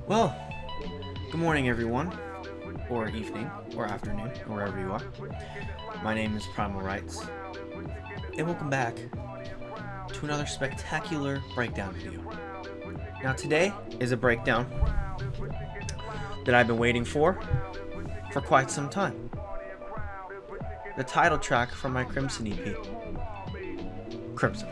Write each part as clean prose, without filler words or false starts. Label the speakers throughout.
Speaker 1: Well, good morning, everyone, or evening, or afternoon, or wherever you are. My name is Primal Rights, and welcome back to another spectacular breakdown video. Now, today is a breakdown that I've been waiting for quite some time. The title track from my Crimson EP. Crimson.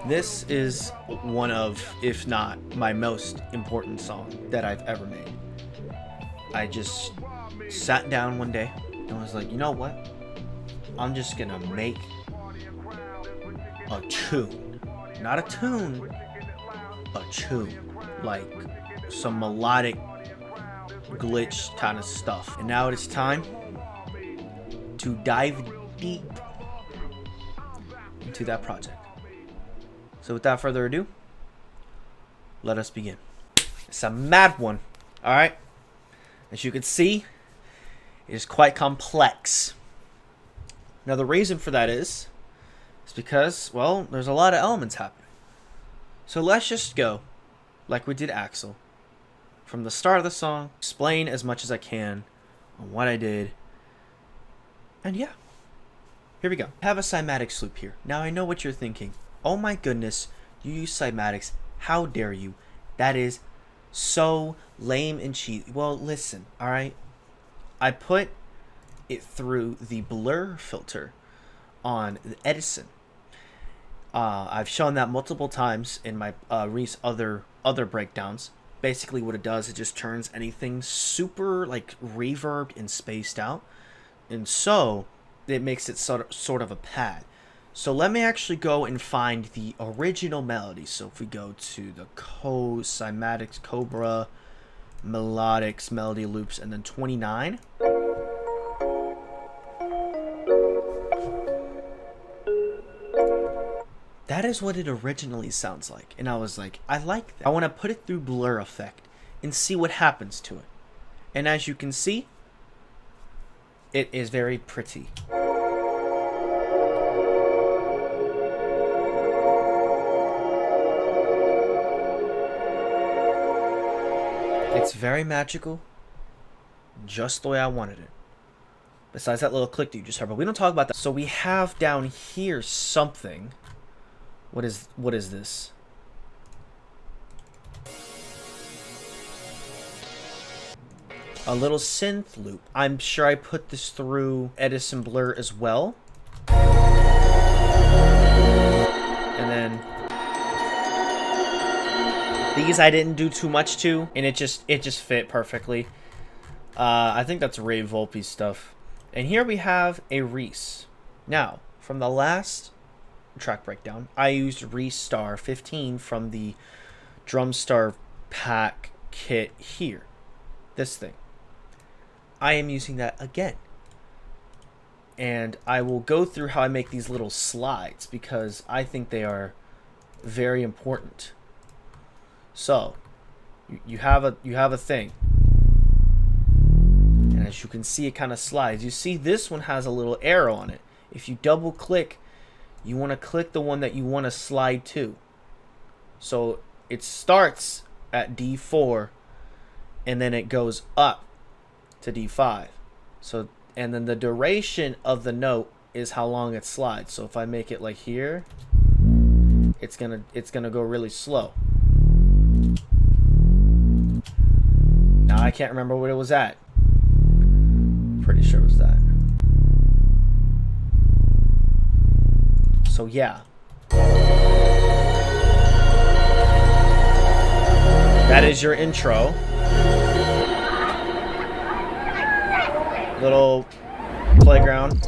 Speaker 1: This is one of, if not my most important song that I've ever made. I just sat down one day and was like, you know what? I'm just gonna make a tune. Not a tune, a tune. Like some melodic glitch kind of stuff. And now it is time to dive deep into that project. So without further ado, let us begin. It's a mad one, alright? As you can see, it is quite complex. Now the reason for that is because, well, there's a lot of elements happening. So let's just go, like we did Axel, from the start of the song, explain as much as I can on what I did, and yeah, here we go. I have a cymatics loop here. Now I know what you're thinking. Oh my goodness, you use cymatics. How dare you? That is so lame and cheesy. Well, listen, alright? I put it through the blur filter on the Edison. I've shown that multiple times in my other breakdowns. Basically what it does, it just turns anything super like reverbed and spaced out. And so it makes it sort of a pad. So let me actually go and find the original melody. So if we go to the cymatics, Cobra, melodics, melody loops, and then 29. That is what it originally sounds like. And I was like, I like that. I want to put it through blur effect and see what happens to it. And as you can see, it is very pretty. It's very magical, just the way I wanted it. Besides that little click that you just heard, but we don't talk about that. So we have down here something. What is this? A little synth loop. I'm sure I put this through Edison Blur as well. And then these I didn't do too much to, and it just fit perfectly. I think that's Ray Volpe stuff. And here we have a Reese. Now, from the last track breakdown, I used Reese Star 15 from the Drumstar pack kit here. This thing. I am using that again. And I will go through how I make these little slides because I think they are very important. So, you have a thing. And as you can see, it kind of slides. You see this one has a little arrow on it. If you double click, you want to click the one that you want to slide to. So, it starts at D4 and then it goes up to D5. So, and then the duration of the note is how long it slides. So if I make it like here, it's gonna go really slow. Now I can't remember what it was at. Pretty sure it was that. So yeah. That is your intro. Little playground.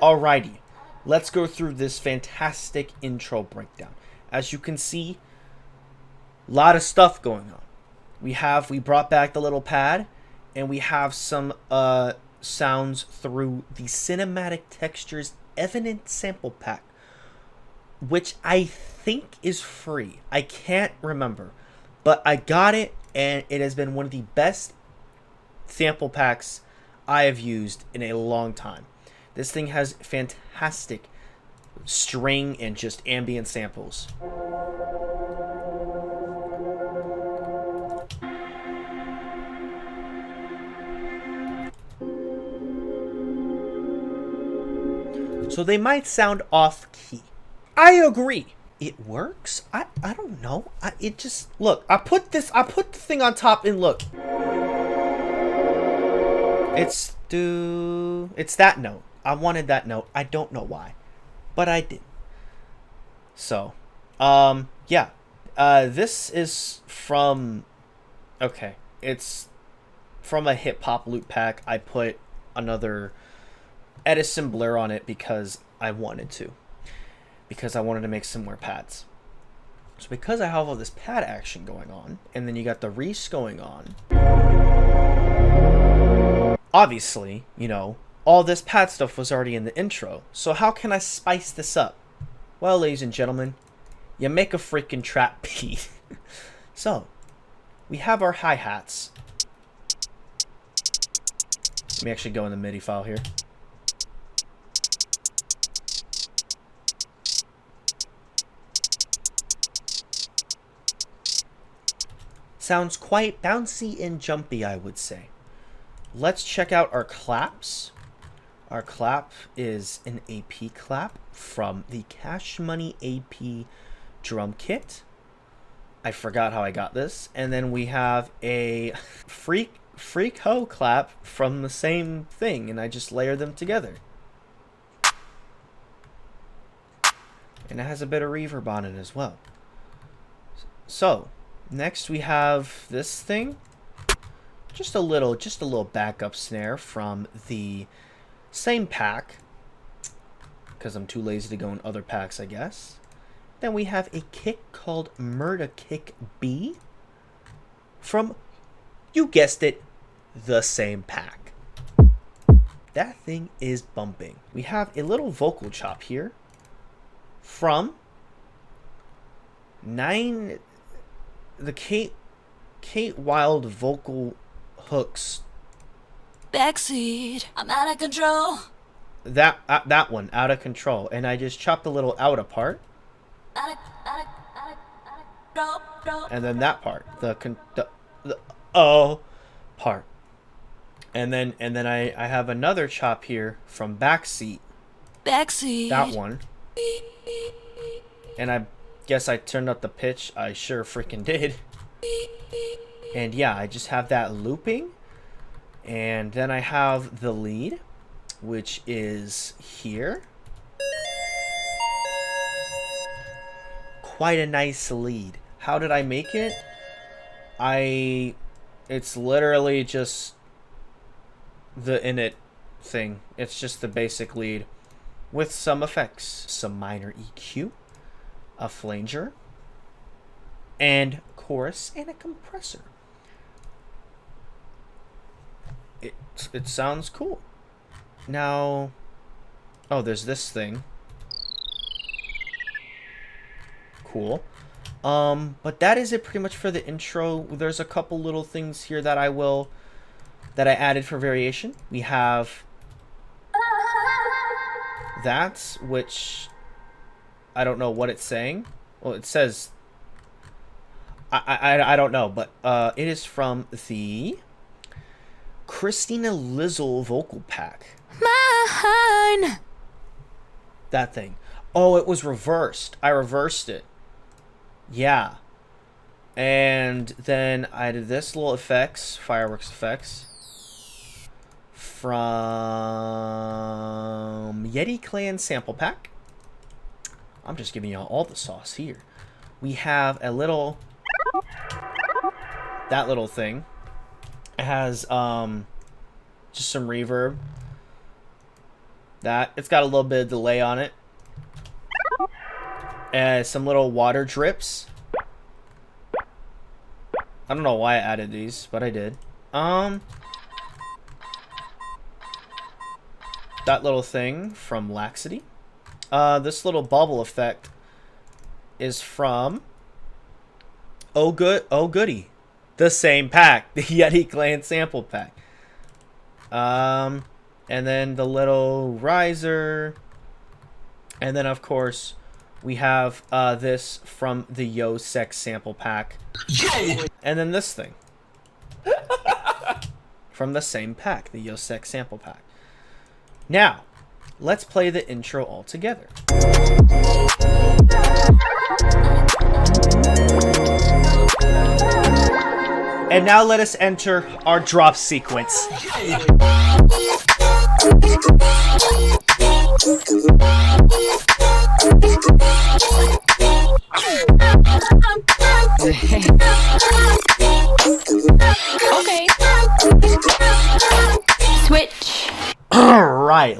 Speaker 1: Alrighty, let's go through this fantastic intro breakdown. As you can see, a lot of stuff going on. We brought back the little pad, and we have some sounds through the Cinematic Textures Evident sample pack, which I think is free. I can't remember, but I got it, and it has been one of the best sample packs I have used in a long time. This thing has fantastic string and just ambient samples. So they might sound off key. I agree. It works. I don't know. It just look. I put the thing on top and look. It's that note. I wanted that note. I don't know why, but I did. So, yeah. This is from. Okay, it's from a hip hop loop pack. I put another Edison Blair on it because I wanted to. Because I wanted to make some more pads. So because I have all this pad action going on, and then you got the Reese going on, obviously, you know, all this pad stuff was already in the intro. So how can I spice this up? Well, ladies and gentlemen, you make a freaking trap beat. So, we have our hi-hats. Let me actually go in the MIDI file here. Sounds quite bouncy and jumpy, I would say. Let's check out our claps. Our clap is an AP clap from the Cash Money AP drum kit. I forgot how I got this. And then we have a Freak Ho clap from the same thing, and I just layer them together. And it has a bit of reverb on it as well. So, next we have this thing. Just a little backup snare from the same pack, because I'm too lazy to go in other packs, I guess. Then we have a kick called Murda Kick B from, you guessed it, the same pack. That thing is bumping. We have a little vocal chop here from the Kate Wild vocal hooks.
Speaker 2: Backseat, I'm out of control.
Speaker 1: That one, Out of Control, and I just chopped a little out apart. And then that part, the oh part, and then I have another chop here from Backseat. That one, and I guess I turned up the pitch. I sure freaking did. And yeah, I just have that looping, and then I have the lead, which is here. Quite a nice lead. How did I make it? It's literally just the init thing. It's just the basic lead with some effects, some minor EQ, a flanger, and chorus, and a compressor. It sounds cool. Now, oh, there's this thing. Cool. But that is it pretty much for the intro. There's a couple little things here that I added for variation. We have that, which I don't know what it's saying. Well, it says I don't know, but it is from the Christina Lizzle vocal pack.
Speaker 2: Mine.
Speaker 1: That thing. Oh, it was reversed. I reversed it. Yeah. And then I did this little effects, fireworks effects, from Yeti Clan sample pack. I'm just giving y'all all the sauce here. We have a little, that little thing. It has just some reverb. It's got a little bit of delay on it. Some little water drips. I don't know why I added these, but I did. That little thing from Laxity. This little bubble effect is from Oh Goody. The same pack. The Yeti Clan sample pack. And then the little riser. And then, of course, we have this from the Yo Sex sample pack. And then this thing. From the same pack, the Yo Sex sample pack. Now, let's play the intro all together. And now let us enter our drop sequence.
Speaker 2: Okay. Switch.
Speaker 1: Alright,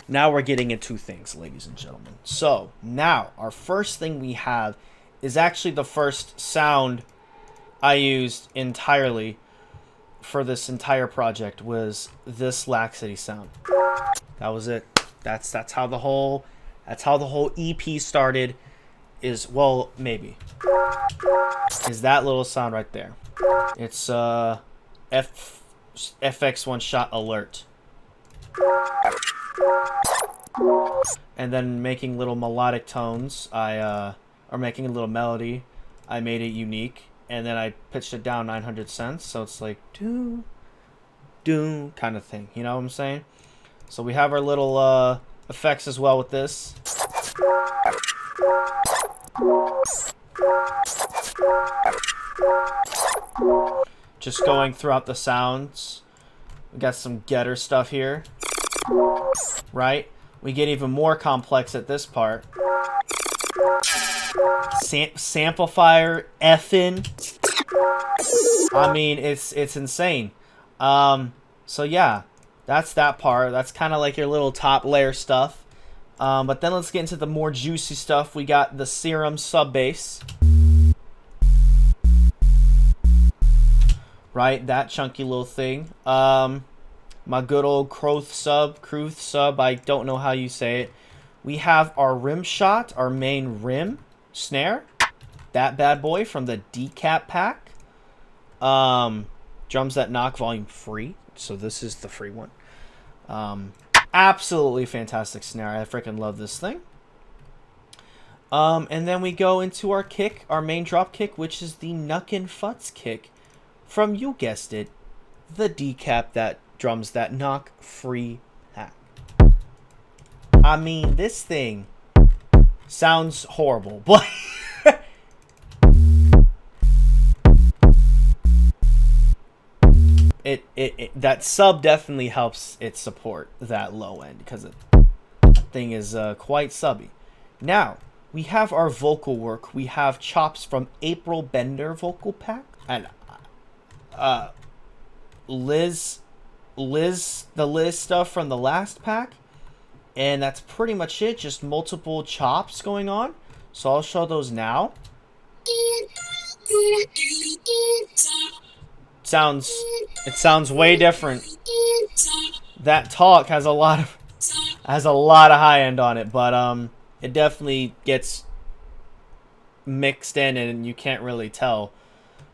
Speaker 1: now we're getting into things, ladies and gentlemen. So, now, our first thing we have is actually the first sound I used entirely for this entire project was this Laxity sound. That was it. That's how the whole EP started. Is maybe is that little sound right there. It's FX One Shot Alert. And then making little melodic tones, or making a little melody, I made it unique, and then I pitched it down 900 cents, so it's like do kind of thing, you know what I'm saying? So we have our little effects as well with this. Just going throughout the sounds. We got some getter stuff here. Right? We get even more complex at this part. Samplifier effing. I mean, it's insane. So yeah, that's that part. That's kind of like your little top layer stuff. But then let's get into the more juicy stuff. We got the Serum sub bass. Right, that chunky little thing. My good old Kruth sub, I don't know how you say it. We have our rim shot, our main rim snare. That bad boy from the Decap pack. Drums That Knock volume free. So this is the free one. Absolutely fantastic snare. I freaking love this thing. And then we go into our kick, our main drop kick, which is the Knuckin' Futz kick from, you guessed it, the Decap That Drums That Knock free pack. I mean, this thing sounds horrible, but that sub definitely helps it support that low end because that thing is quite subby. Now we have our vocal work. We have chops from April Bender vocal pack and Liz stuff from the last pack, and that's pretty much it. Just multiple chops going on. So I'll show those now. It sounds way different. That talk has a lot of high end on it, but it definitely gets mixed in and you can't really tell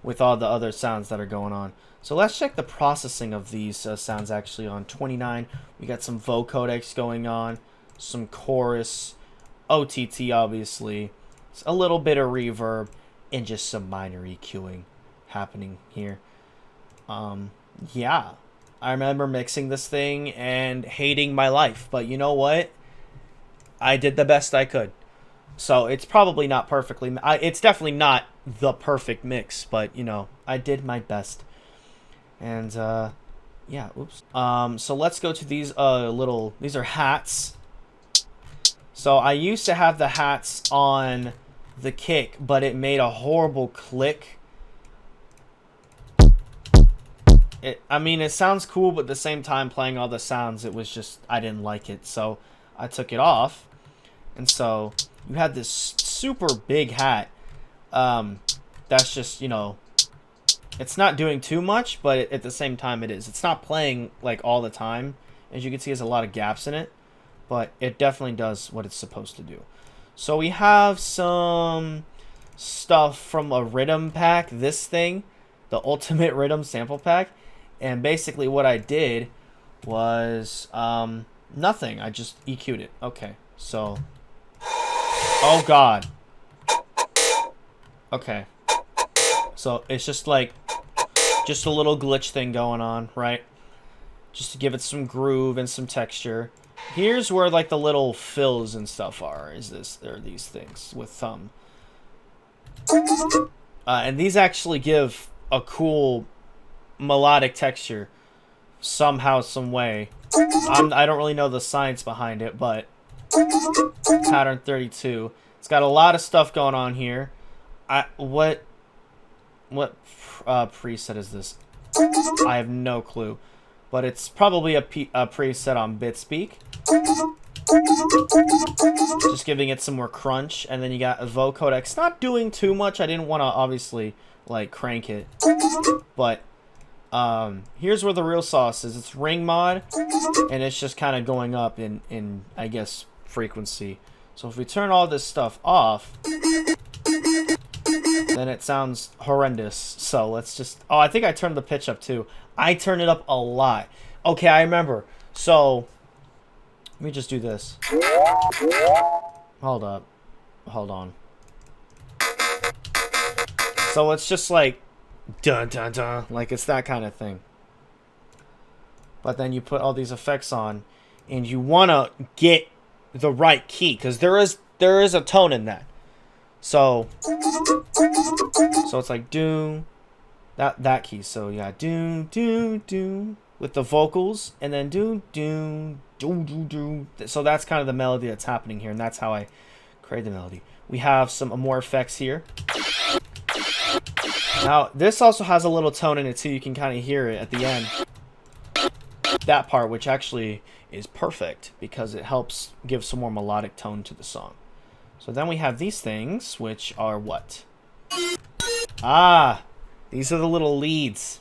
Speaker 1: with all the other sounds that are going on. So let's check the processing of these sounds actually on 29. We got some vocodecs going on, some chorus, OTT obviously, a little bit of reverb, and just some minor EQing happening here. Yeah, I remember mixing this thing and hating my life, but you know what? I did the best I could. So it's probably not perfectly, it's definitely not the perfect mix, but you know, I did my best. And yeah, oops. So let's go to these these are hats. So I used to have the hats on the kick, but it made a horrible click. I mean, it sounds cool, but at the same time, playing all the sounds, it was just, I didn't like it. So I took it off. And so you had this super big hat. That's just, you know, it's not doing too much, but at the same time it is. It's not playing like all the time. As you can see, there's a lot of gaps in it, but it definitely does what it's supposed to do. So we have some stuff from a rhythm pack, this thing, the Ultimate Rhythm sample pack. And basically what I did was nothing. I just EQ'd it. Okay, so oh god. Okay, so it's just like just a little glitch thing going on, right? Just to give it some groove and some texture. Here's where like the little fills and stuff are. There are these things with and these actually give a cool melodic texture somehow, some way. I don't really know the science behind it, but pattern 32. It's got a lot of stuff going on here. What preset is this? I have no clue, but it's probably a preset on BitSpeak. Just giving it some more crunch, and then you got a vocodec. It's not doing too much. I didn't want to obviously like crank it, but here's where the real sauce is. It's ring mod, and it's just kind of going up in I guess frequency. So if we turn all this stuff off, then it sounds horrendous. So let's just... Oh, I think I turned the pitch up too. I turned it up a lot. Okay, I remember. So let me just do this. Hold up. Hold on. So it's just like dun dun dun, like it's that kind of thing. But then you put all these effects on, and you want to get the right key, because there is a tone in that. So it's like do that key. So yeah, do with the vocals, and then do. So that's kind of the melody that's happening here, and that's how I create the melody. We have some more effects here. Now this also has a little tone in it too. You can kind of hear it at the end. That part, which actually is perfect because it helps give some more melodic tone to the song. So then we have these things, which are what? Ah, these are the little leads.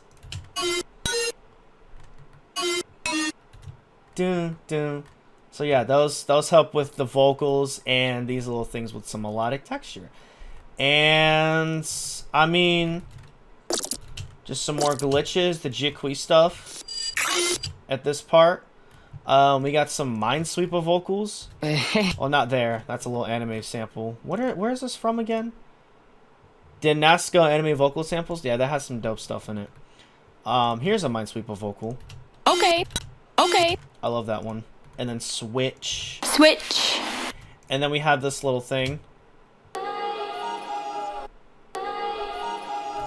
Speaker 1: Dun, dun. So yeah, those help with the vocals and these little things with some melodic texture. And I mean, just some more glitches, the Jiqui stuff at this part. We got some Minesweeper vocals. Well, not there. That's a little anime sample. Where is this from again? Dinasco anime vocal samples? Yeah, that has some dope stuff in it. Here's a Minesweeper vocal.
Speaker 2: Okay. Okay.
Speaker 1: I love that one. And then switch.
Speaker 2: Switch.
Speaker 1: And then we have this little thing,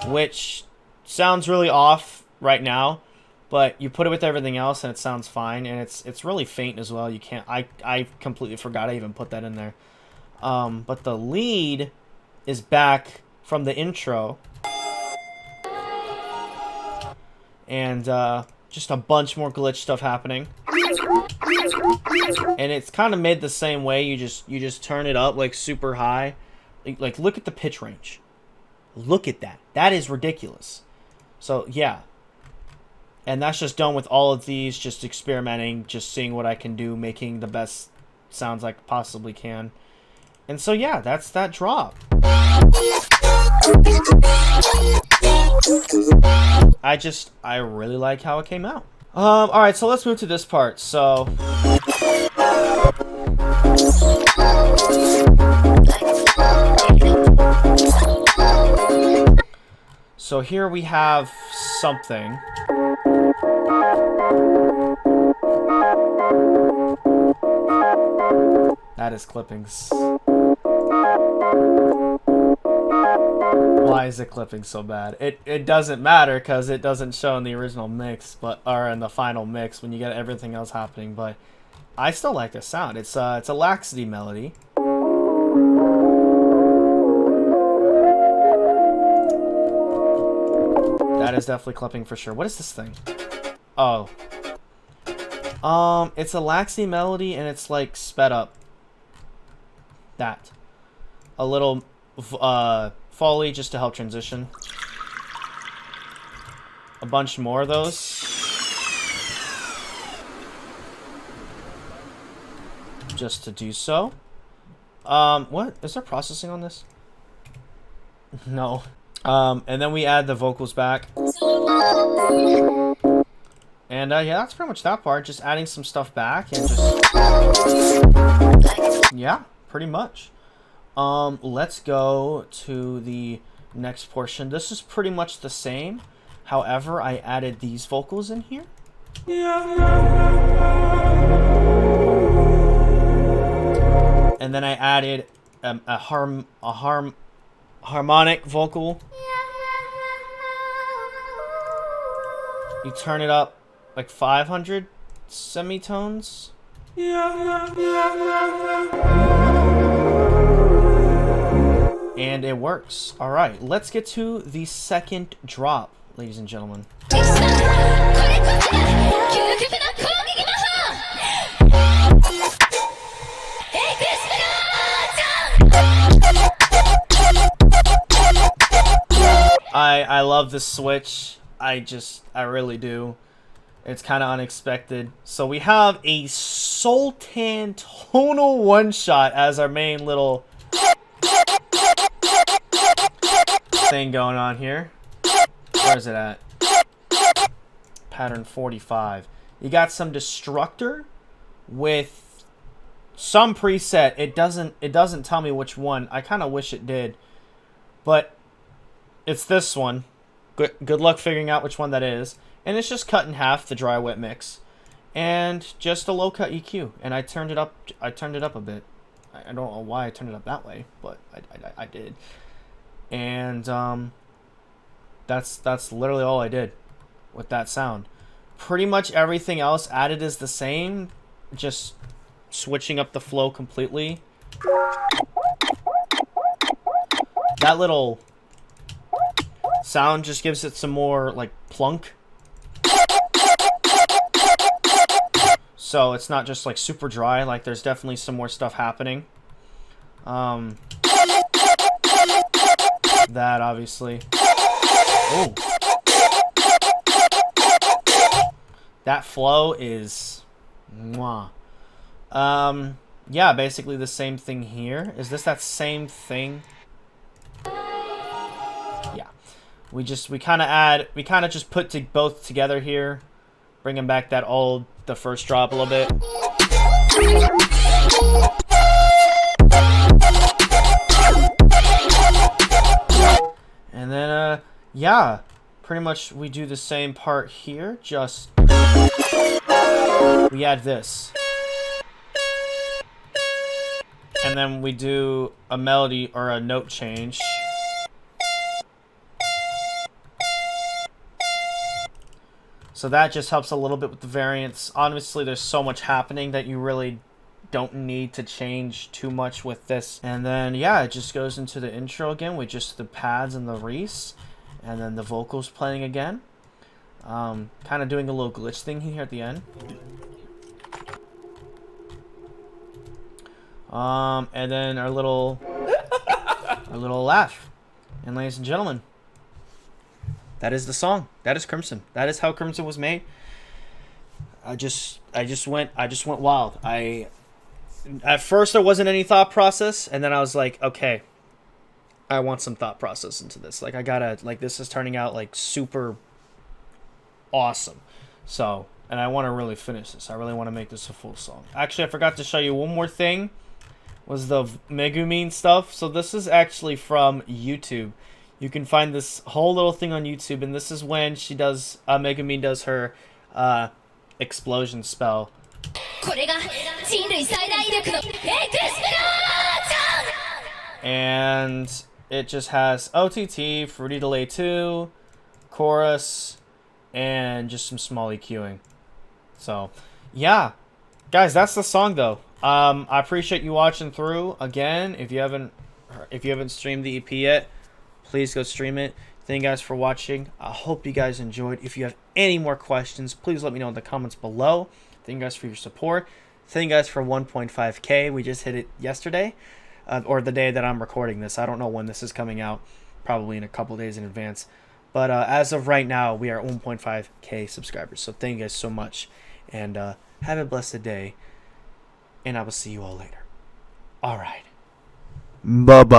Speaker 1: which sounds really off right now, but you put it with everything else and it sounds fine, and it's really faint as well. You can't... I completely forgot I even put that in there. But the lead is back from the intro. And just a bunch more glitch stuff happening. And it's kind of made the same way. You just turn it up like super high. Like look at the pitch range. Look at that. That is ridiculous. So yeah. And that's just done with all of these, just experimenting, just seeing what I can do, making the best sounds I possibly can. And so yeah, that's that drop. I really like how it came out. Alright, so let's move to this part. So here we have something. That is clippings. Why is it clipping so bad? It doesn't matter because it doesn't show in the original mix, or in the final mix when you get everything else happening. But I still like the sound. It's a Laxity melody. That is definitely clipping for sure. What is this thing? Oh. It's a Laxity melody and it's like sped up. That. A little Foley just to help transition. A bunch more of those. Just to do so. What? Is there processing on this? No. And then we add the vocals back. And yeah, that's pretty much that part. Just adding some stuff back and just yeah, pretty much. Let's go to the next portion. This is pretty much the same. However, I added these vocals in here. And then I added a harmonic vocal. You turn it up like 500 semitones. And it works. Alright, let's get to the second drop, ladies and gentlemen. I love the switch. I really do. It's kind of unexpected. So we have a Sultan tonal one-shot as our main little thing going on here. Where is it at? Pattern 45. You got some Destructor with some preset. It doesn't tell me which one. I kind of wish it did. But it's this one. Good luck figuring out which one that is. And it's just cut in half, the dry wet mix, and just a low cut EQ. And I turned it up. I turned it up a bit. I don't know why I turned it up that way, but I did. And that's literally all I did with that sound. Pretty much everything else added is the same, just switching up the flow completely. That little sound just gives it some more like plunk. So it's not just like super dry, like there's definitely some more stuff happening. That obviously. Oh. That flow is mwah. Yeah, basically the same thing here. Is this that same thing? Yeah. We kind of just put both together here, bringing back the first drop a little bit. And then yeah, pretty much we do the same part here, just we add this. And then we do a melody or a note change. So that just helps a little bit with the variance. Honestly, there's so much happening that you really don't need to change too much with this. And then, yeah, it just goes into the intro again with just the pads and the Reese. And then the vocals playing again. Kind of doing a little glitch thing here at the end. And then our little laugh. And ladies and gentlemen, that is the song. That is Crimson. That is how Crimson was made. I just went wild. At first there wasn't any thought process, and then I was like, okay, I want some thought process into this. Like, I gotta, like, this is turning out like super awesome. So, and I want to really finish this. I really want to make this a full song. Actually, I forgot to show you one more thing. Was the Megumin stuff. So this is actually from YouTube. You can find this whole little thing on YouTube, and this is when she does, Megumin does her explosion spell. And it just has OTT, Fruity Delay 2, chorus, and just some small EQing. So, yeah. Guys, that's the song, though. I appreciate you watching through. Again, if you haven't streamed the EP yet, please go stream it. Thank you guys for watching. I hope you guys enjoyed. If you have any more questions, please let me know in the comments below. Thank you guys for your support. Thank you guys for 1.5K. We just hit it yesterday, or the day that I'm recording this. I don't know when this is coming out. Probably in a couple days in advance. But as of right now, we are at 1.5K subscribers. So thank you guys so much. And have a blessed day. And I will see you all later. All right.
Speaker 3: Bye-bye.